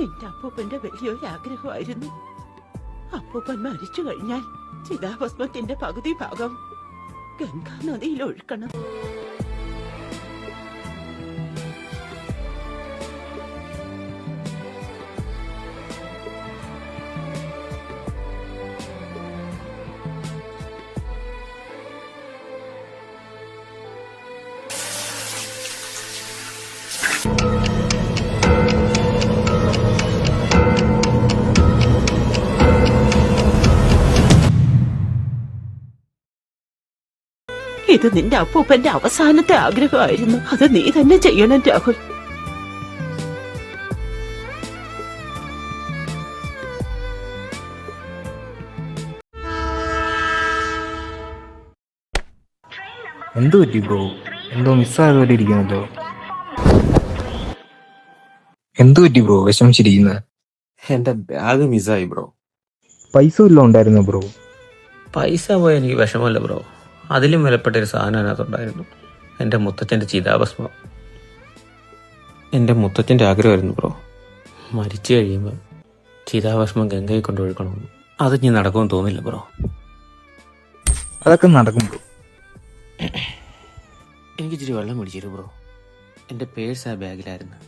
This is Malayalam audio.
എന്റെ അപ്പൂപ്പന്റെ വലിയൊരാഗ്രഹമായിരുന്നു. അപ്പൂപ്പൻ മരിച്ചു കഴിഞ്ഞാൽ ചിതാഭസ്മത്തിന്റെ പകുതി ഭാഗം ഗംഗാ നദിയിൽ ഒഴുക്കണം. ഇത് നിന്റെ അപ്പൂപ്പന്റെ അവസാനത്തെ ആഗ്രഹമായിരുന്നു. അത് നീ തന്നെ ചെയ്യണം രാഹുൽ. എന്തു പറ്റി ബ്രോ? എന്തോ മിസ്സായത് പോലെ ഇരിക്കുന്നല്ലോ. എന്തു പറ്റി ബ്രോ വിഷമിച്ചിരിക്കുന്നത്? എന്റെ ബാഗ് മിസ്സായി ബ്രോ. പൈസ വല്ലതും ഉണ്ടായിരുന്നോ ബ്രോ? പൈസ പോയ എനിക്ക് വിഷമമല്ല ബ്രോ. അതിലും വിലപ്പെട്ട ഒരു സാധനം അതിനകത്തുണ്ടായിരുന്നു. എൻ്റെ മുത്തച്ഛൻ്റെ ചിതാഭസ്മം. എൻ്റെ മുത്തച്ഛൻ്റെ ആഗ്രഹമായിരുന്നു ബ്രോ, മരിച്ചു കഴിയുമ്പോൾ ചിതാഭസ്മം ഗംഗയിൽ കൊണ്ടൊഴുക്കണമെന്ന്. അത് ഇനി നടക്കുമെന്ന് തോന്നില്ല ബ്രോ. അതൊക്കെ നടക്കും ബ്രോ. എനിക്ക് ഇച്ചിരി വെള്ളം മേടിച്ചിരു ബ്രോ. എൻ്റെ പേഴ്സ് ആ ബാഗിലായിരുന്നു.